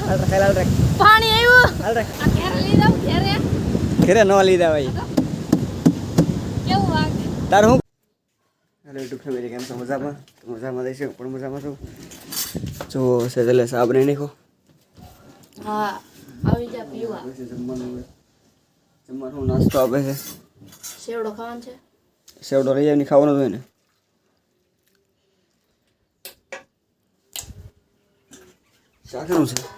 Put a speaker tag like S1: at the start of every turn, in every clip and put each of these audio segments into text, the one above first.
S1: હાલ રાખ
S2: પાણી આવ્યું
S1: હાલ રાખ
S2: આ ઘેર લઈ જાવ
S1: ઘરે ન લીધા ભાઈ
S2: કેવું વાગે
S1: તાર હું હેલો યુટ્યુબ ફેમિલી કેમ છો મજામાં દઈશું પણ મજામાં છું જો સેજલે સાહેબ ને નાખો
S2: હા આવી જા પીવા
S1: જમવાનું નાસ્તો આપે છે
S2: સેવડો ખાવાનો છે
S1: સેવડો લઈ આવીને ખાવાનો હોય ને શાકનું છે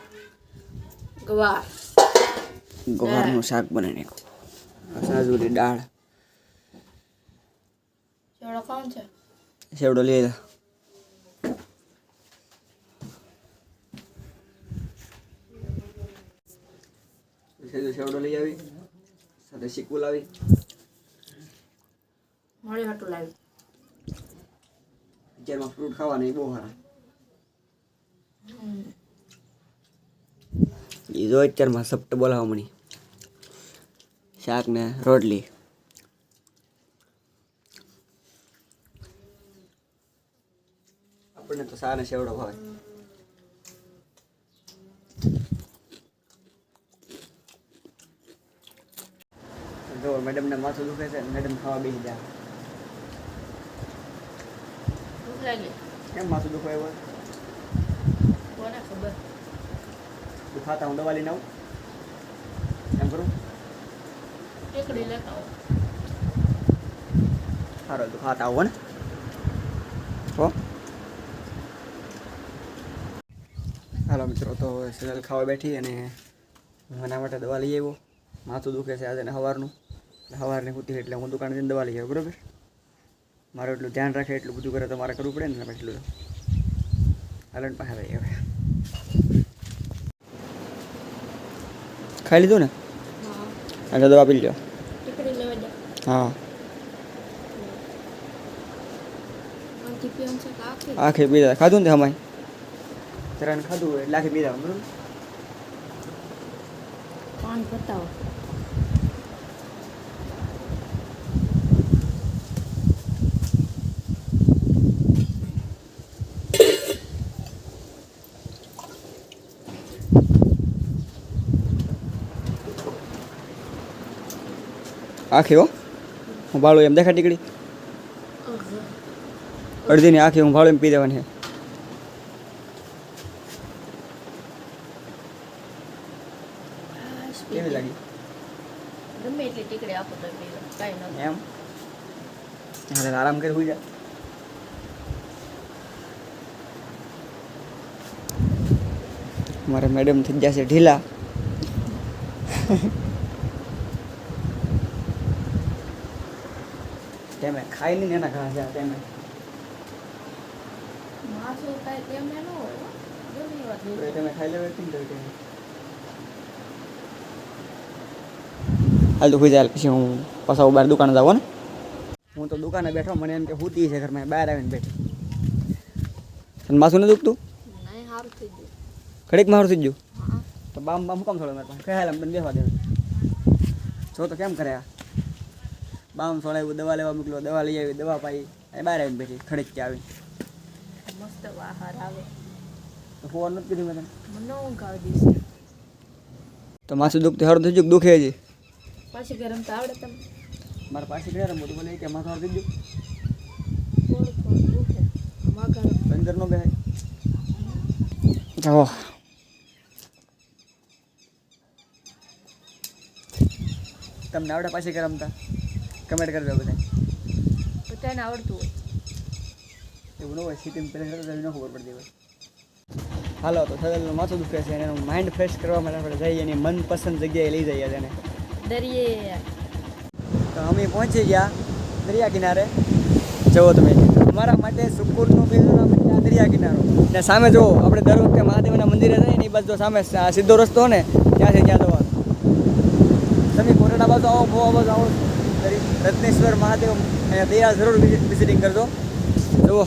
S1: ગવારનું શાક બનાવી નાખો સાજુરી દાળ
S2: સેવડો ખાવાનો છે
S1: સેવડો લઈ આવ્યા સેવડો લઈ આવી સાથે શીકવું લાવી
S2: મારી હાટું લાવી
S1: અત્યારમાં ફ્રૂટ ખાવાના એ બહુ સારા એ જો અત્યારમાં સપ્ટ બોલાવવા મળી શાક ને રોટલી આપણને તો સારા સેવડો ભાવે જો મેડમ ને માથું દુખે છે મેડમ ખાવા બેસી જાય
S2: ભૂખ લાગી
S1: કેમ માથું દુખે એવું
S2: કોને ખબર
S1: દુખાતા હું દવા લઈને આવું એમ કરું
S2: ટેકડી લેતા આવો
S1: સારો દુખાતા આવો ને હો હાલો મિત્રો તો સિરિયલ ખાવા બેઠી અને હું એના માટે દવા લઈ આવ્યો માથું દુખે છે આજે સવારનું સવારની હોતી એટલે હું દુકાને જઈને દવા લઈ આવ્યો બરાબર મારું એટલું ધ્યાન રાખે એટલું બધું કરે તો મારે કરવું પડે ને એટલું તો હાલન પાસે લઈ આવે ખાઈ લીધું ને એટલે દવા પી લ્યો
S2: ટેકડી લેવા દે
S1: હા
S2: આથી પીવાનું છે કે આખી
S1: આખે પીધા ખાધું ને હમાય તરાને ખાધું એટલે આખે પીધા બરાબર
S2: પાણી બતાવો
S1: આખી હો હું ભાડું એમ દેખા ટીકડી અડધીની આખી હું ભાડું એમ પી દેવાની કેવી લાગી
S2: ગમે એટલી ટીકડી આપો તો પી લો કાંઈ ન
S1: એમ હા આરામ કરી હોઈ જા મારે મેડમ થઈ જશે ઢીલા તેમે ખાઈ નહીં એના ઘણા છે તેમે
S2: માથું કાંઈ તેમને ન હોય હો. ગમે વાત
S1: તો એ તમે ખાઈ લેવા કેમ તો હાલ તો હોઈ જાય પછી હું પાછા બહાર દુકાને જાવ ને હું તો દુકાને બેઠો મને એમ કે હુતી છે ઘરમાં બહાર આવીને બેઠી તને માથું નથી દુખતું
S2: નહીં સારું થઈ ગયું
S1: ઘડીક મારું થઈ ગયું
S2: હા
S1: તો બામ બામ કામ થોડો મારે પાસે કહેલા મને બેસવા દે જો તો કેમ કરે આ બામ સોળાવ્યું દવા લેવા મોકલો દવા લઈ આવી દવા પાઈ અને બહાર આવીને બેઠી ખડીક કે આવી
S2: મસ્ત બહાર આવે
S1: તો ફોન નથી કીધું મેં તને
S2: મને ઊંઘ આવી દઈશ
S1: તો માથું દુખતું સારું થઈ ગયું કે દુખે હજી
S2: પાછી ગરમ તો આવડે તમને
S1: મારે પાછી ગયા રમવું તો બોલે કે માથું સારું થઈ
S2: થોડું થોડું દુખે માગા
S1: ગયું અંદર નો બેહાય જાઓ તમને આવડે પાછી કે રમતા કમેન્ટ કરજો બધા
S2: બધાને આવડતું હોય
S1: એવું ન હોય સિટીમાં પહેલાં ન ખબર પડતી હોય હાલો તો સદલનું માથું દુખે છે અને એનું માઇન્ડ ફ્રેશ કરવા માટે આપણે જઈએ એની મનપસંદ જગ્યાએ લઈ જઈએ તેને
S2: દરિયે
S1: તો અમે પહોંચી ગયા દરિયા કિનારે જુઓ તમે અમારા માટે સુકૂનનું બીજું નામ એટલે આ દરિયા કિનારો ને સામે જુઓ આપણે દર વખતે મહાદેવના મંદિરે જઈએ ને એ બાજુ સામે સીધો રસ્તો ને ત્યાંથી ત્યાં જવાનું તમે કોરડા બાજુ આવો બહુ બાજુ આવો રત્નેશ્વર મહાદેવ અહીંયા દરિયા જરૂર વિઝિટિંગ કરજો જુઓ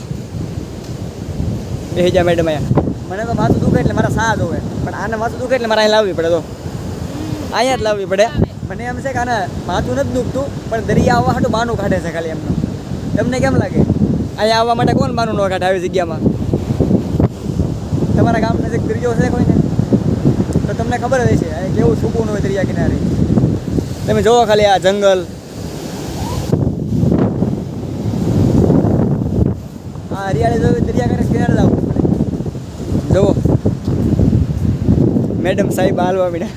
S1: એ જા મેડમ અહીંયા મને તો માથું દુખે એટલે મારા સાહ જોવે પણ આને માથું દુખે એટલે મારે અહીં લાવવી પડે તો અહીંયા જ લાવવી પડે મને એમ છે કે આને માથું નથી દુખતું પણ દરિયા આવવા હાટું બાનું કાઢે છે ખાલી એમનું તમને કેમ લાગે અહીંયા આવવા માટે કોણ બાનું ન કાઢે આવી જગ્યામાં તમારા ગામ નજીક દરિયો છે કોઈને તો તમને ખબર જ હશે આ કેવું સુકૂન હોય દરિયા કિનારે. તમે જોવો ખાલી આ જંગલ, આ હરિયાળી જોવી દરિયા કિનારે જવું પડે. જુઓ મેડમ સાહેબ હાલવા મીડા.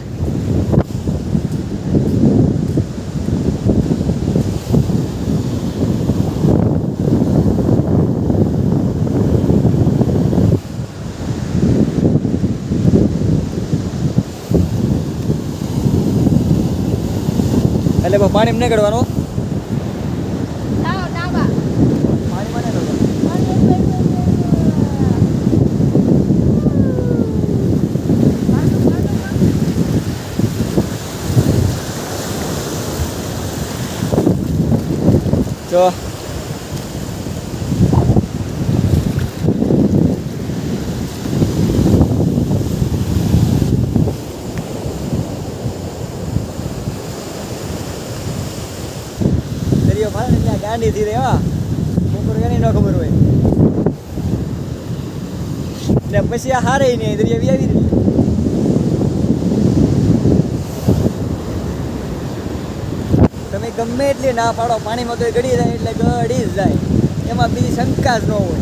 S1: એટલે બહુ પાણી નહીં કાઢવાનું,
S2: જાઓ ડાબા.
S1: પાણીમાં નહીં કાઢવાનું. જો દરિયો ફાળે ને ત્યાં ગાંડી થી રેવા બપોર એની ન ખબર હોય ને પછી આ હારે નહીં દરિયા વી આવી તમે ગમે એટલી ના પાડો પાણીમાં તો એ ગળી જાય એટલે ગળી જ જાય, એમાં બીજી શંકા જ ન હોય.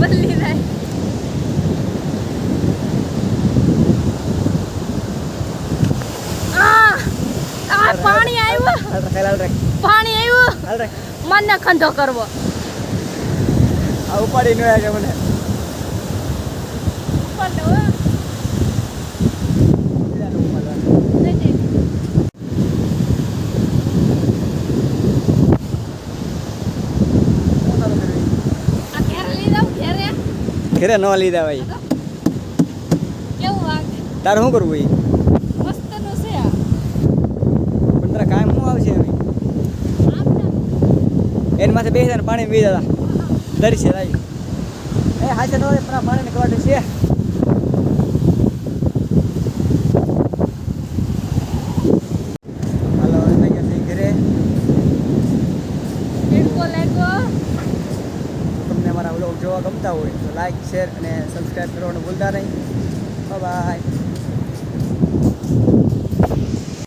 S2: બદલી જાય. પાણી આવ્યું,
S1: હાલ રાખ
S2: પાણી આવ્યું.
S1: હાલ રાખ
S2: મને ખંધો કરવો.
S1: આ ઉપાડી ન કે મને ઘેરે ન લીધા ભાઈ.
S2: કેવું વાગે?
S1: તારે શું કરવું ભાઈ?
S2: મસ્તનું છે આ.
S1: પણ તારા કામ શું આવશે એમ? એની માથે બેસી જાય પાણી પી જતા દરશે ભાઈ. એ હાથે ન હોય પણ પાણીને કવાટે છે. હાલો થઈ ગયા છે ઘરે.
S2: તીડકો લાગ્યો.
S1: તમને અમારા વ્લોગ જોવા ગમતા હોય તો લાઈક શેર અને સબસ્ક્રાઈબ કરવાનું ભૂલતા નહીં. બાય.